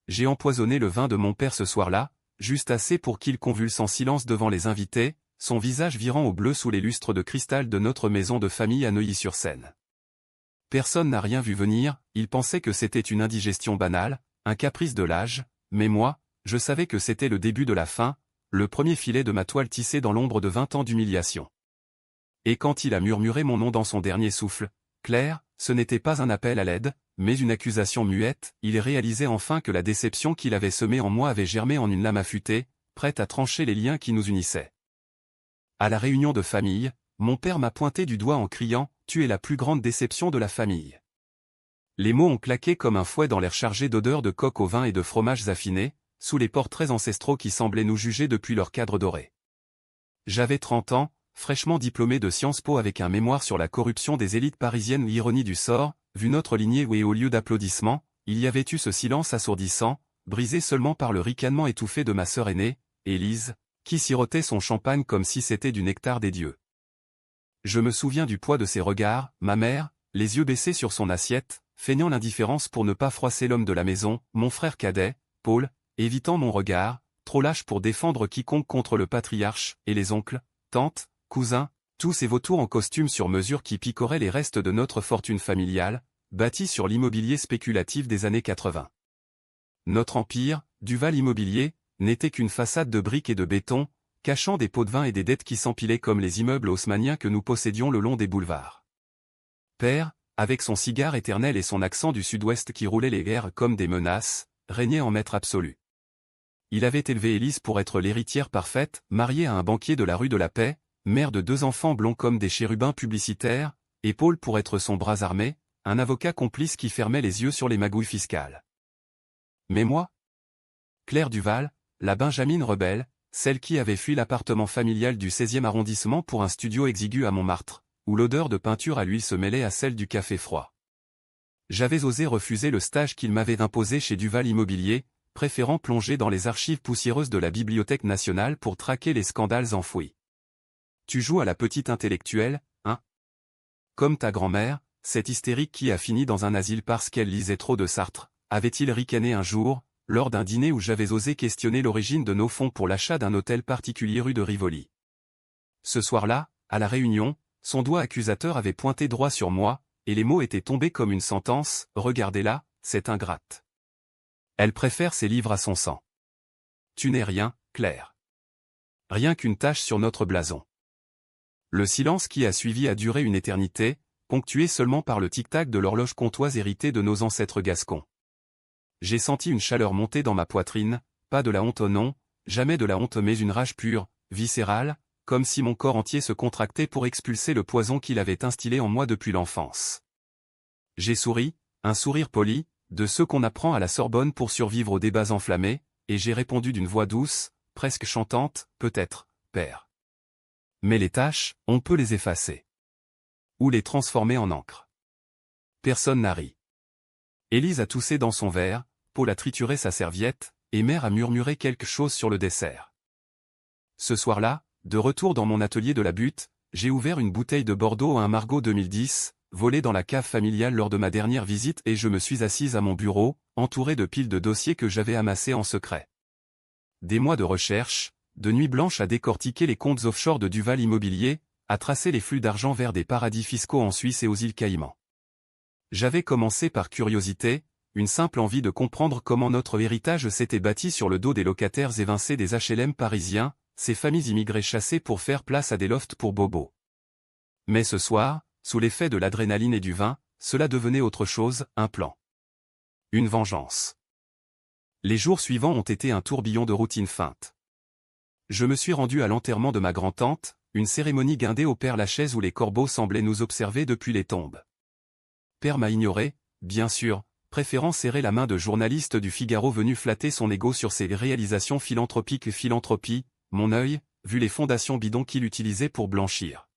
j'ai empoisonné le vin de mon père ce soir-là, juste assez pour qu'il convulse en silence devant les invités, son visage virant au bleu sous les lustres de cristal de notre maison de famille à Neuilly-sur-Seine. Personne n'a rien vu venir, il pensait que c'était une indigestion banale, un caprice de l'âge, mais moi, je savais que c'était le début de la fin, le premier filet de ma toile tissée dans l'ombre de 20 ans d'humiliation. Et quand il a murmuré mon nom dans son dernier souffle, Claire, ce n'était pas un appel à l'aide, mais une accusation muette, il réalisait enfin que la déception qu'il avait semée en moi avait germé en une lame affûtée, prête à trancher les liens qui nous unissaient. À la réunion de famille, mon père m'a pointé du doigt en criant « Tu es la plus grande déception de la famille ». Les mots ont claqué comme un fouet dans l'air chargé d'odeurs de coq au vin et de fromages affinés, sous les portraits ancestraux qui semblaient nous juger depuis leur cadre doré. J'avais 30 ans, fraîchement diplômé de Sciences Po avec un mémoire sur la corruption des élites parisiennes. L'ironie du sort, vu notre lignée où et au lieu d'applaudissements, il y avait eu ce silence assourdissant, brisé seulement par le ricanement étouffé de ma sœur aînée, Élise, qui sirotait son champagne comme si c'était du nectar des dieux. Je me souviens du poids de ses regards, ma mère, les yeux baissés sur son assiette, feignant l'indifférence pour ne pas froisser l'homme de la maison, mon frère cadet, Paul, évitant mon regard, trop lâche pour défendre quiconque contre le patriarche, et les oncles, tantes, cousins, tous ces vautours en costume sur mesure qui picoraient les restes de notre fortune familiale, bâtie sur l'immobilier spéculatif des années 80. Notre empire, Duval Immobilier, n'était qu'une façade de briques et de béton, cachant des pots de vin et des dettes qui s'empilaient comme les immeubles haussmanniens que nous possédions le long des boulevards. Père, avec son cigare éternel et son accent du sud-ouest qui roulait les airs comme des menaces, régnait en maître absolu. Il avait élevé Élise pour être l'héritière parfaite, mariée à un banquier de la rue de la Paix, mère de 2 enfants blonds comme des chérubins publicitaires, et Paul pour être son bras armé, un avocat complice qui fermait les yeux sur les magouilles fiscales. Mais moi, Claire Duval, la Benjamine rebelle, celle qui avait fui l'appartement familial du 16e arrondissement pour un studio exigu à Montmartre, où l'odeur de peinture à l'huile se mêlait à celle du café froid. J'avais osé refuser le stage qu'il m'avait imposé chez Duval Immobilier, préférant plonger dans les archives poussiéreuses de la Bibliothèque nationale pour traquer les scandales enfouis. Tu joues à la petite intellectuelle, hein? Comme ta grand-mère, cette hystérique qui a fini dans un asile parce qu'elle lisait trop de Sartre, avait-il ricané un jour, lors d'un dîner où j'avais osé questionner l'origine de nos fonds pour l'achat d'un hôtel particulier rue de Rivoli. Ce soir-là, à la réunion, son doigt accusateur avait pointé droit sur moi, et les mots étaient tombés comme une sentence, « Regardez-la, cette ingrate. Elle préfère ses livres à son sang. Tu n'es rien, Claire. Rien qu'une tache sur notre blason. » Le silence qui a suivi a duré une éternité, ponctué seulement par le tic-tac de l'horloge comtoise héritée de nos ancêtres gascons. J'ai senti une chaleur monter dans ma poitrine, pas de la honte au non, jamais de la honte mais une rage pure, viscérale, comme si mon corps entier se contractait pour expulser le poison qu'il avait instillé en moi depuis l'enfance. J'ai souri, un sourire poli, de ceux qu'on apprend à la Sorbonne pour survivre aux débats enflammés, et j'ai répondu d'une voix douce, presque chantante, peut-être, père. Mais les taches, on peut les effacer. Ou les transformer en encre. Personne n'a ri. Élise a toussé dans son verre, Paul a trituré sa serviette, et mère a murmuré quelque chose sur le dessert. Ce soir-là, de retour dans mon atelier de la Butte, j'ai ouvert une bouteille de Bordeaux à un Margaux 2010, volée dans la cave familiale lors de ma dernière visite et je me suis assise à mon bureau, entouré de piles de dossiers que j'avais amassés en secret. Des mois de recherche, de nuits blanches à décortiquer les comptes offshore de Duval Immobilier, à tracer les flux d'argent vers des paradis fiscaux en Suisse et aux îles Caïmans. J'avais commencé par curiosité, une simple envie de comprendre comment notre héritage s'était bâti sur le dos des locataires évincés des HLM parisiens, ces familles immigrées chassées pour faire place à des lofts pour bobos. Mais ce soir, sous l'effet de l'adrénaline et du vin, cela devenait autre chose, un plan. Une vengeance. Les jours suivants ont été un tourbillon de routine feinte. Je me suis rendu à l'enterrement de ma grand-tante, une cérémonie guindée au Père-Lachaise où les corbeaux semblaient nous observer depuis les tombes. Père m'a ignoré, bien sûr, préférant serrer la main de journaliste du Figaro venu flatter son ego sur ses réalisations philanthropiques. Philanthropie, mon œil, vu les fondations bidons qu'il utilisait pour blanchir.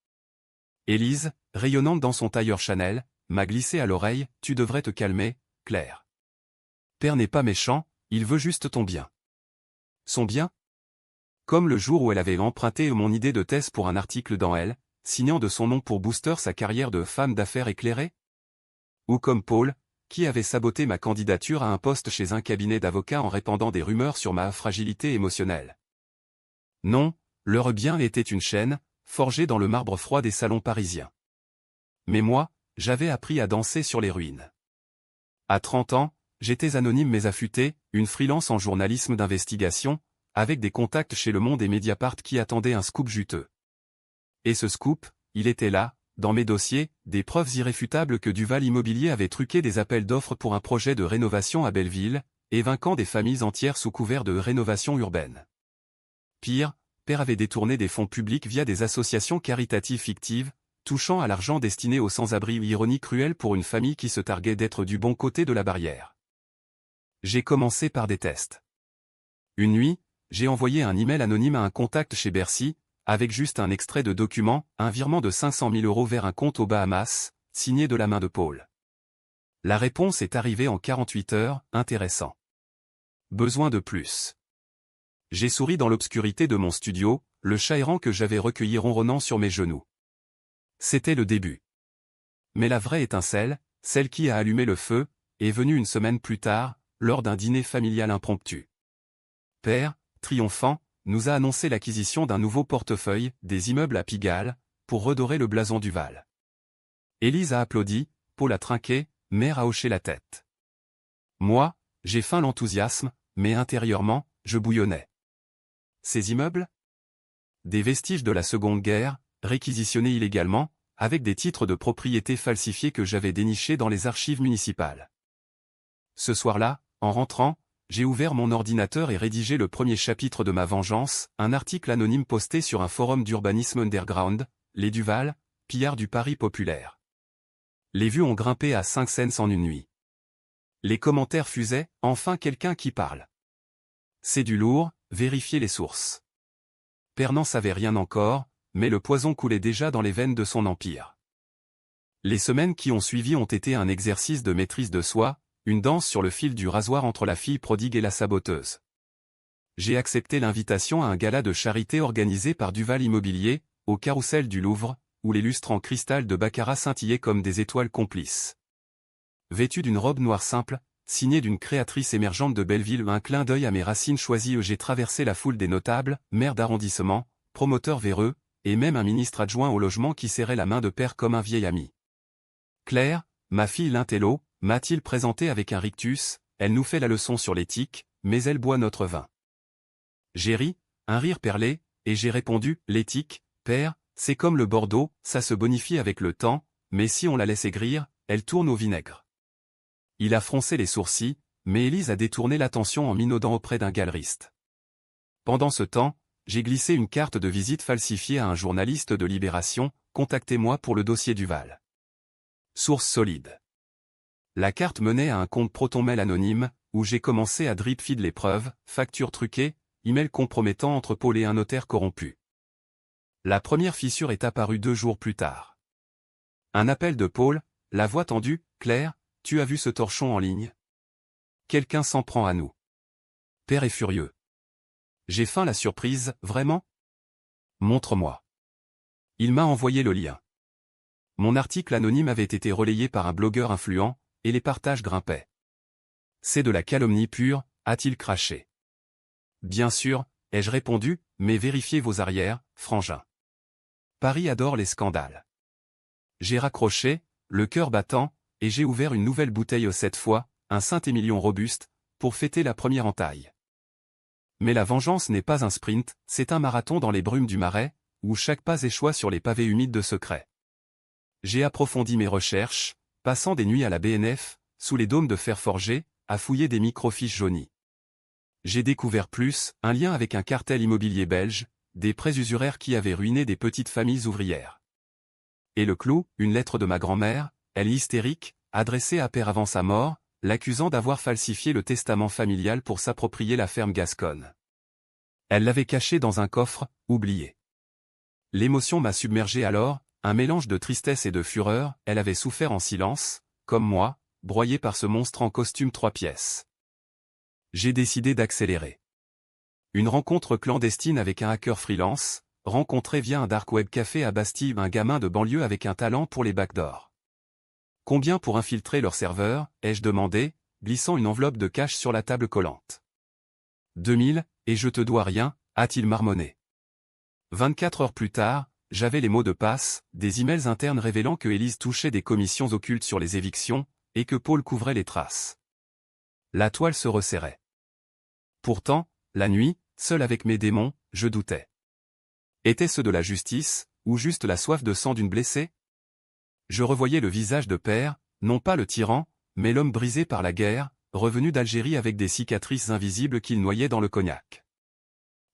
Élise, rayonnante dans son tailleur Chanel, m'a glissé à l'oreille, « Tu devrais te calmer, Claire. Père n'est pas méchant, il veut juste ton bien. » Son bien? Comme le jour où elle avait emprunté mon idée de thèse pour un article dans Elle, signant de son nom pour booster sa carrière de femme d'affaires éclairée? Ou comme Paul, qui avait saboté ma candidature à un poste chez un cabinet d'avocats en répandant des rumeurs sur ma fragilité émotionnelle. Non, leur bien était une chaîne, forgée dans le marbre froid des salons parisiens. Mais moi, j'avais appris à danser sur les ruines. À 30 ans, j'étais anonyme mais affûté, une freelance en journalisme d'investigation, avec des contacts chez Le Monde et Mediapart qui attendaient un scoop juteux. Et ce scoop, il était là, dans mes dossiers, des preuves irréfutables que Duval Immobilier avait truqué des appels d'offres pour un projet de rénovation à Belleville, et vainquant des familles entières sous couvert de rénovation urbaine. Pire, Père avait détourné des fonds publics via des associations caritatives fictives, touchant à l'argent destiné aux sans-abri. Ironie cruelle pour une famille qui se targuait d'être du bon côté de la barrière. J'ai commencé par des tests. Une nuit, j'ai envoyé un email anonyme à un contact chez Bercy, avec juste un extrait de document, un virement de 500 000 € vers un compte aux Bahamas, signé de la main de Paul. La réponse est arrivée en 48 heures, intéressant. Besoin de plus. J'ai souri dans l'obscurité de mon studio, le chat errant que j'avais recueilli ronronnant sur mes genoux. C'était le début. Mais la vraie étincelle, celle qui a allumé le feu, est venue une semaine plus tard, lors d'un dîner familial impromptu. Père, triomphant, nous a annoncé l'acquisition d'un nouveau portefeuille, des immeubles à Pigalle, pour redorer le blason Duval. Élise a applaudi, Paul a trinqué, Mère a hoché la tête. Moi, j'ai feint l'enthousiasme, mais intérieurement, je bouillonnais. Ces immeubles? Des vestiges de la Seconde Guerre, réquisitionnés illégalement, avec des titres de propriété falsifiés que j'avais dénichés dans les archives municipales. Ce soir-là, en rentrant, j'ai ouvert mon ordinateur et rédigé le premier chapitre de ma vengeance, un article anonyme posté sur un forum d'urbanisme underground, les Duval, pillards du Paris populaire. Les vues ont grimpé à 5 cents en une nuit. Les commentaires fusaient, enfin quelqu'un qui parle. C'est du lourd, vérifiez les sources. Père n'en savait rien encore, mais le poison coulait déjà dans les veines de son empire. Les semaines qui ont suivi ont été un exercice de maîtrise de soi, une danse sur le fil du rasoir entre la fille prodigue et la saboteuse. J'ai accepté l'invitation à un gala de charité organisé par Duval Immobilier, au Carrousel du Louvre, où les lustres en cristal de baccarat scintillaient comme des étoiles complices. Vêtu d'une robe noire simple, signée d'une créatrice émergente de Belleville, un clin d'œil à mes racines choisies, j'ai traversé la foule des notables, maires d'arrondissement, promoteurs véreux, et même un ministre adjoint au logement qui serrait la main de Père comme un vieil ami. Claire, ma fille l'intello, m'a-t-il présenté avec un rictus, elle nous fait la leçon sur l'éthique, mais elle boit notre vin. J'ai ri, un rire perlé, et j'ai répondu, l'éthique, Père, c'est comme le Bordeaux, ça se bonifie avec le temps, mais si on la laisse aigrir, elle tourne au vinaigre. Il a froncé les sourcils, mais Élise a détourné l'attention en minaudant auprès d'un galeriste. Pendant ce temps, j'ai glissé une carte de visite falsifiée à un journaliste de Libération, contactez-moi pour le dossier Duval. Source solide. La carte menait à un compte ProtonMail anonyme, où j'ai commencé à drip-feed les preuves, factures truquées, emails compromettants entre Paul et un notaire corrompu. La première fissure est apparue 2 jours plus tard. Un appel de Paul, la voix tendue, Claire, tu as vu ce torchon en ligne? Quelqu'un s'en prend à nous. Père est furieux. J'ai faim la surprise, vraiment? Montre-moi. Il m'a envoyé le lien. Mon article anonyme avait été relayé par un blogueur influent, et les partages grimpaient. C'est de la calomnie pure, a-t-il craché. Bien sûr, ai-je répondu, mais vérifiez vos arrières, frangin. Paris adore les scandales. J'ai raccroché, le cœur battant, et j'ai ouvert une nouvelle bouteille cette fois, un Saint-Émilion robuste, pour fêter la première entaille. Mais la vengeance n'est pas un sprint, c'est un marathon dans les brumes du Marais, où chaque pas échoit sur les pavés humides de secrets. J'ai approfondi mes recherches, passant des nuits à la BNF, sous les dômes de fer forgé, à fouiller des microfiches jaunies. J'ai découvert plus, un lien avec un cartel immobilier belge, des prêts usuraires qui avaient ruiné des petites familles ouvrières. Et le clou, une lettre de ma grand-mère, elle hystérique, adressée à Père avant sa mort, l'accusant d'avoir falsifié le testament familial pour s'approprier la ferme gasconne. Elle l'avait caché dans un coffre, oublié. L'émotion m'a submergé alors, un mélange de tristesse et de fureur, elle avait souffert en silence, comme moi, broyée par ce monstre en costume 3 pièces. J'ai décidé d'accélérer. Une rencontre clandestine avec un hacker freelance, rencontré via un dark web café à Bastille, un gamin de banlieue avec un talent pour les backdoors. Combien pour infiltrer leur serveur, ai-je demandé, glissant une enveloppe de cash sur la table collante. 2000, et je te dois rien, a-t-il marmonné. 24 heures plus tard, j'avais les mots de passe, des emails internes révélant que Élise touchait des commissions occultes sur les évictions, et que Paul couvrait les traces. La toile se resserrait. Pourtant, la nuit, seul avec mes démons, je doutais. Était-ce de la justice, ou juste la soif de sang d'une blessée? Je revoyais le visage de père, non pas le tyran, mais l'homme brisé par la guerre, revenu d'Algérie avec des cicatrices invisibles qu'il noyait dans le cognac.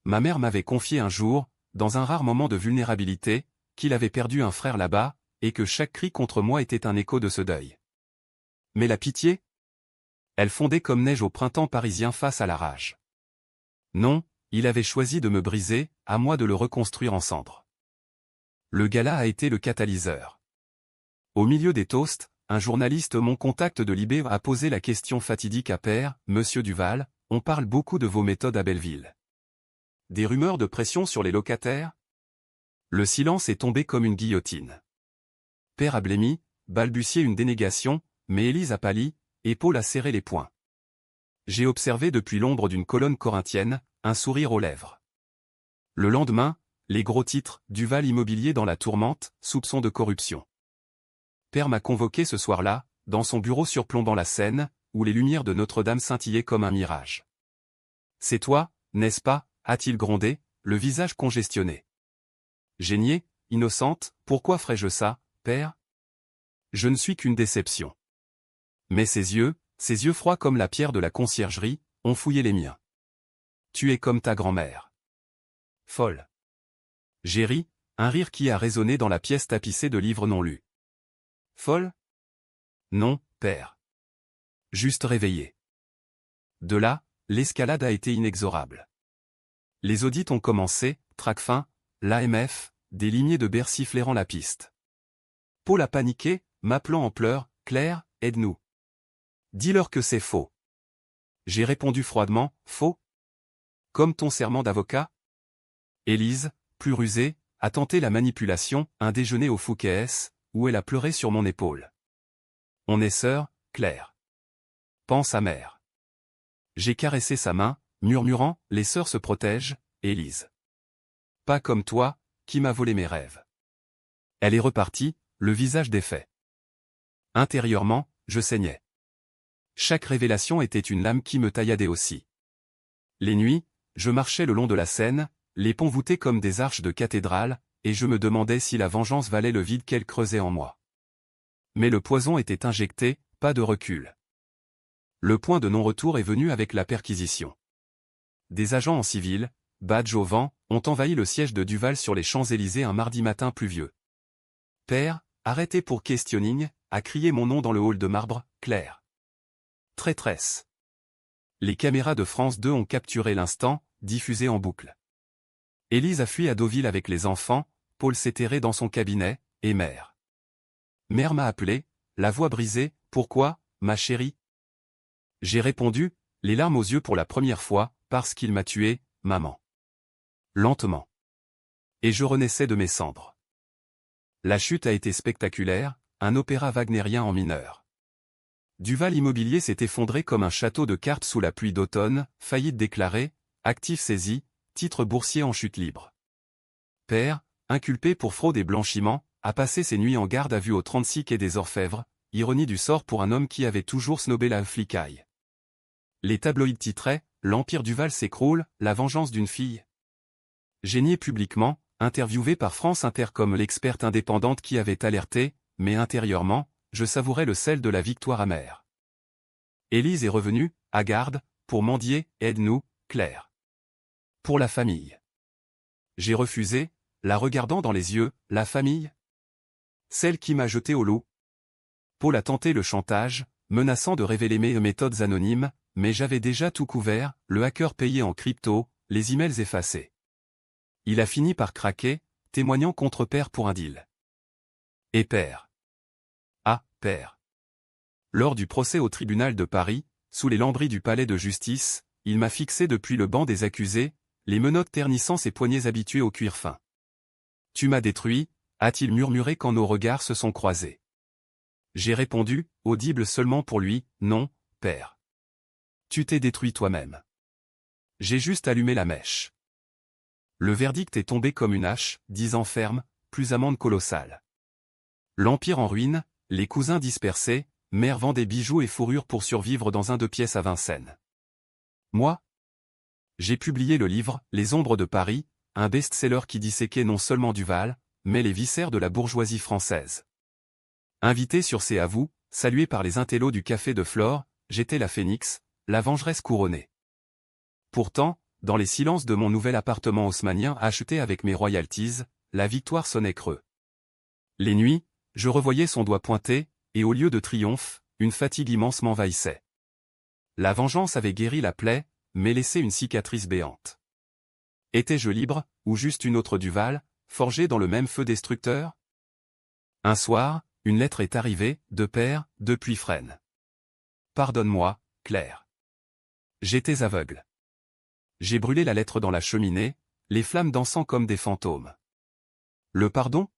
Ma mère m'avait confié un jour, dans un rare moment de vulnérabilité, qu'il avait perdu un frère là-bas, et que chaque cri contre moi était un écho de ce deuil. Mais la pitié? Elle fondait comme neige au printemps parisien face à la rage. Non, il avait choisi de me briser, à moi de le reconstruire en cendres. Le gala a été le catalyseur. Au milieu des toasts, un journaliste mon contact de Libé a posé la question fatidique à Père, Monsieur Duval, on parle beaucoup de vos méthodes à Belleville. Des rumeurs de pression sur les locataires? Le silence est tombé comme une guillotine. Père a blêmi, balbutié une dénégation, mais Élise a pâli, et Paul a serré les poings. J'ai observé depuis l'ombre d'une colonne corinthienne, un sourire aux lèvres. Le lendemain, les gros titres, Duval immobilier dans la tourmente, soupçon de corruption. Père m'a convoqué ce soir-là, dans son bureau surplombant la Seine, où les lumières de Notre-Dame scintillaient comme un mirage. C'est toi, n'est-ce pas, a-t-il grondé, le visage congestionné. J'ai nié, innocente, pourquoi ferais-je ça, père? Je ne suis qu'une déception. Mais ses yeux froids comme la pierre de la conciergerie, ont fouillé les miens. Tu es comme ta grand-mère. Folle. J'ai ri, un rire qui a résonné dans la pièce tapissée de livres non lus. Folle? Non, père. Juste réveillée. De là, l'escalade a été inexorable. Les audits ont commencé, Tracfin, l'AMF, des limiers de Bercy flairant la piste. Paul a paniqué, m'appelant en pleurs, Claire, aide-nous. Dis-leur que c'est faux. J'ai répondu froidement, faux? Comme ton serment d'avocat? Élise, plus rusée, a tenté la manipulation, un déjeuner au Fouquet's, où elle a pleuré sur mon épaule. On est sœurs, Claire. Pense à mère. J'ai caressé sa main, murmurant, les sœurs se protègent, Élise. Pas comme toi, qui m'as volé mes rêves. Elle est repartie, le visage défait. Intérieurement, je saignais. Chaque révélation était une lame qui me tailladait aussi. Les nuits, je marchais le long de la Seine, les ponts voûtés comme des arches de cathédrale, et je me demandais si la vengeance valait le vide qu'elle creusait en moi. Mais le poison était injecté, pas de recul. Le point de non-retour est venu avec la perquisition. Des agents en civil, badge au vent, ont envahi le siège de Duval sur les Champs-Élysées un mardi matin pluvieux. Père, arrêté pour questioning, a crié mon nom dans le hall de marbre, Claire. Traîtresse. Les caméras de France 2 ont capturé l'instant, diffusé en boucle. Élise a fui à Deauville avec les enfants, Paul s'est terré dans son cabinet, et mère. Mère m'a appelé, la voix brisée, pourquoi, ma chérie? J'ai répondu, les larmes aux yeux pour la première fois, parce qu'il m'a tué, maman. Lentement. Et je renaissais de mes cendres. La chute a été spectaculaire, un opéra wagnérien en mineur. Duval Immobilier s'est effondré comme un château de cartes sous la pluie d'automne, faillite déclarée, actifs saisis, titres boursiers en chute libre. Père, inculpé pour fraude et blanchiment, a passé ses nuits en garde à vue au 36 quai des Orfèvres, ironie du sort pour un homme qui avait toujours snobé la flicaille. Les tabloïds titraient, l'Empire Duval s'écroule, la vengeance d'une fille. J'ai nié publiquement, interviewé par France Inter comme l'experte indépendante qui avait alerté, mais intérieurement, je savourais le sel de la victoire amère. Élise est revenue, à garde, pour mendier, aide-nous, Claire. Pour la famille. J'ai refusé, la regardant dans les yeux, la famille? Celle qui m'a jeté au loup. Paul a tenté le chantage, menaçant de révéler mes méthodes anonymes, mais j'avais déjà tout couvert, le hacker payé en crypto, les emails effacés. Il a fini par craquer, témoignant contre Père pour un deal. Et Père. Ah, Père. Lors du procès au tribunal de Paris, sous les lambris du palais de justice, il m'a fixé depuis le banc des accusés, les menottes ternissant ses poignets habitués au cuir fin. Tu m'as détruit, a-t-il murmuré quand nos regards se sont croisés. J'ai répondu, audible seulement pour lui, non, père. Tu t'es détruit toi-même. J'ai juste allumé la mèche. Le verdict est tombé comme une hache, 10 ans ferme, plus amende colossale. L'empire en ruine, les cousins dispersés, mère vend des bijoux et fourrures pour survivre dans un 2 pièces à Vincennes. Moi? J'ai publié le livre « Les ombres de Paris », un best-seller qui disséquait non seulement Duval, mais les viscères de la bourgeoisie française. Invité sur C'est à vous, salué par les intellos du Café de Flore, j'étais la phénix, la vengeresse couronnée. Pourtant, dans les silences de mon nouvel appartement haussmannien acheté avec mes royalties, la victoire sonnait creux. Les nuits, je revoyais son doigt pointé, et au lieu de triomphe, une fatigue immense m'envahissait. La vengeance avait guéri la plaie, mais laissé une cicatrice béante. Étais-je libre, ou juste une autre Duval, forgée dans le même feu destructeur? Un soir, une lettre est arrivée, de père, depuis Fresnes. Pardonne-moi, Claire. J'étais aveugle. J'ai brûlé la lettre dans la cheminée, les flammes dansant comme des fantômes. Le pardon?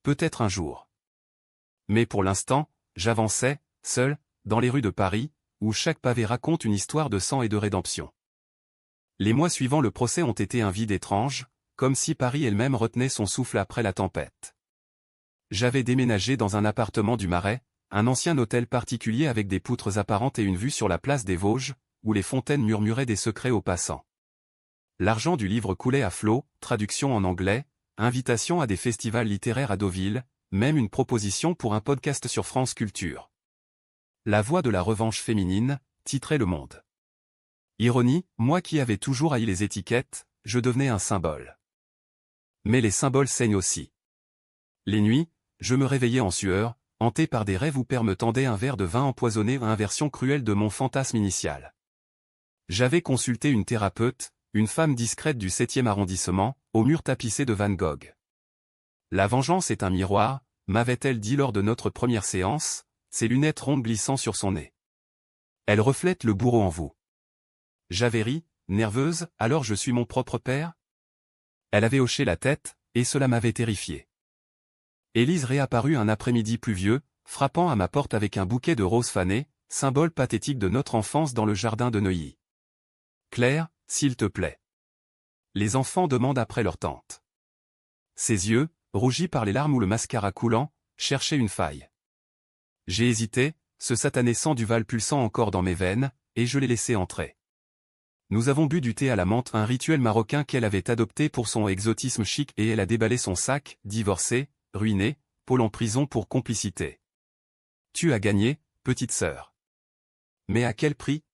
Peut-être un jour. Mais pour l'instant, j'avançais, seul, dans les rues de Paris, où chaque pavé raconte une histoire de sang et de rédemption. Les mois suivant le procès ont été un vide étrange, comme si Paris elle-même retenait son souffle après la tempête. J'avais déménagé dans un appartement du Marais, un ancien hôtel particulier avec des poutres apparentes et une vue sur la place des Vosges, où les fontaines murmuraient des secrets aux passants. L'argent du livre coulait à flot, traduction en anglais, invitation à des festivals littéraires à Deauville, même une proposition pour un podcast sur France Culture. La voix de la revanche féminine, titrait Le Monde. Ironie, moi qui avais toujours haï les étiquettes, je devenais un symbole. Mais les symboles saignent aussi. Les nuits, je me réveillais en sueur, hanté par des rêves où père me tendait un verre de vin empoisonné à inversion cruelle de mon fantasme initial. J'avais consulté une thérapeute, une femme discrète du 7e arrondissement, au mur tapissé de Van Gogh. La vengeance est un miroir, m'avait-elle dit lors de notre première séance, ses lunettes rondes glissant sur son nez. Elle reflète le bourreau en vous. J'avais ri, nerveuse, alors je suis mon propre père? Elle avait hoché la tête, et cela m'avait terrifié. Élise réapparut un après-midi pluvieux, frappant à ma porte avec un bouquet de roses fanées, symbole pathétique de notre enfance dans le jardin de Neuilly. Claire, s'il te plaît. Les enfants demandent après leur tante. Ses yeux, rougis par les larmes ou le mascara coulant, cherchaient une faille. J'ai hésité, ce satané sang Duval pulsant encore dans mes veines, et je l'ai laissé entrer. Nous avons bu du thé à la menthe, un rituel marocain qu'elle avait adopté pour son exotisme chic, et elle a déballé son sac, divorcée, ruinée, Paul en prison pour complicité. Tu as gagné, petite sœur. Mais à quel prix?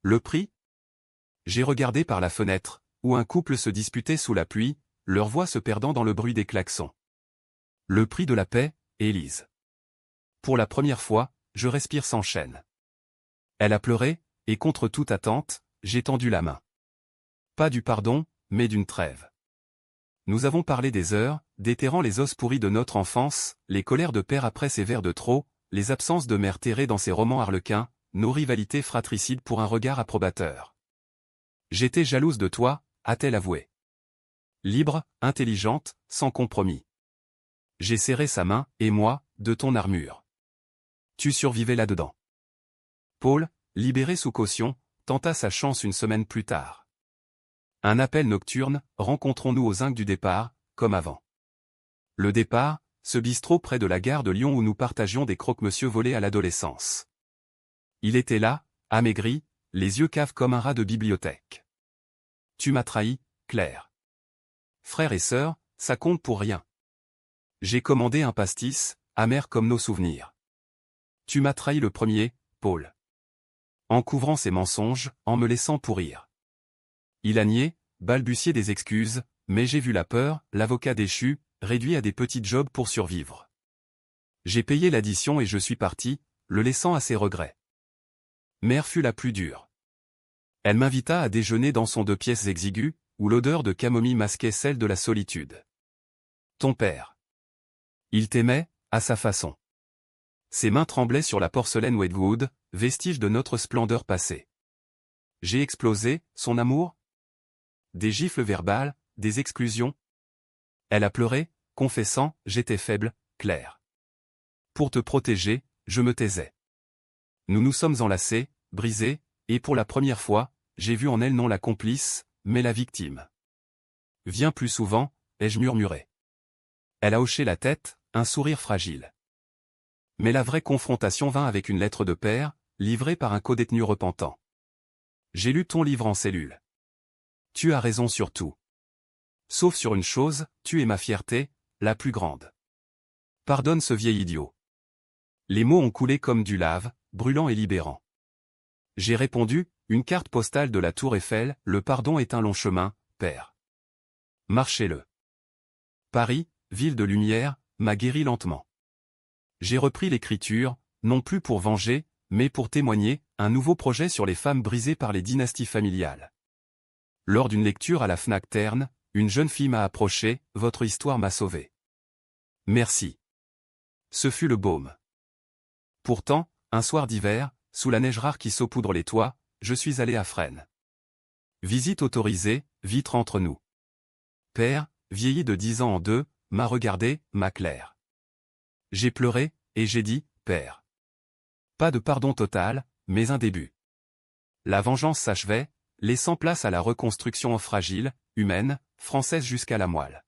Le prix? J'ai regardé par la fenêtre, où un couple se disputait sous la pluie, leur voix se perdant dans le bruit des klaxons. Le prix de la paix, Élise. Pour la première fois, je respire sans chaîne. Elle a pleuré, et contre toute attente, j'ai tendu la main. Pas du pardon, mais d'une trêve. Nous avons parlé des heures, déterrant les os pourris de notre enfance, les colères de père après ses vers de trop, les absences de mère terrée dans ses romans harlequins, nos rivalités fratricides pour un regard approbateur. J'étais jalouse de toi, a-t-elle avoué. Libre, intelligente, sans compromis. J'ai serré sa main, et moi, de ton armure. Tu survivais là-dedans. Paul, libéré sous caution, tenta sa chance une semaine plus tard. Un appel nocturne, rencontrons-nous aux Zinc du départ, comme avant. Le départ, ce bistrot près de la gare de Lyon où nous partagions des croque-monsieur volés à l'adolescence. Il était là, amaigri, les yeux caves comme un rat de bibliothèque. Tu m'as trahi, Claire. Frères et sœurs, ça compte pour rien. J'ai commandé un pastis, amer comme nos souvenirs. Tu m'as trahi le premier, Paul. En couvrant ses mensonges, en me laissant pourrir. Il a nié, balbutié des excuses, mais j'ai vu la peur, l'avocat déchu, réduit à des petits jobs pour survivre. J'ai payé l'addition et je suis parti, le laissant à ses regrets. Mère fut la plus dure. Elle m'invita à déjeuner dans son 2 pièces exigu, où l'odeur de camomille masquait celle de la solitude. Ton père. Il t'aimait, à sa façon. Ses mains tremblaient sur la porcelaine Wedgwood, vestige de notre splendeur passée. J'ai explosé, son amour? Des gifles verbales, des exclusions? Elle a pleuré, confessant, j'étais faible, Claire. Pour te protéger, je me taisais. Nous nous sommes enlacés, brisés, et pour la première fois, j'ai vu en elle non la complice, mais la victime. Viens plus souvent, ai-je murmuré. Elle a hoché la tête, un sourire fragile. Mais la vraie confrontation vint avec une lettre de père, livrée par un codétenu repentant. J'ai lu ton livre en cellule. Tu as raison sur tout. Sauf sur une chose, tu es ma fierté, la plus grande. Pardonne ce vieil idiot. Les mots ont coulé comme du lave, brûlant et libérant. J'ai répondu, une carte postale de la Tour Eiffel, le pardon est un long chemin, père. Marchez-le. Paris, ville de lumière, m'a guéri lentement. J'ai repris l'écriture, non plus pour venger, mais pour témoigner, un nouveau projet sur les femmes brisées par les dynasties familiales. Lors d'une lecture à la Fnac Terne, une jeune fille m'a approché, votre histoire m'a sauvé. Merci. Ce fut le baume. Pourtant, un soir d'hiver, sous la neige rare qui saupoudre les toits, je suis allé à Fresnes. Visite autorisée, vitre entre nous. Père, vieilli de 10 ans en deux, m'a regardé, ma Claire. J'ai pleuré, et j'ai dit, père. Pas de pardon total, mais un début. La vengeance s'achevait, laissant place à la reconstruction fragile, humaine, française jusqu'à la moelle.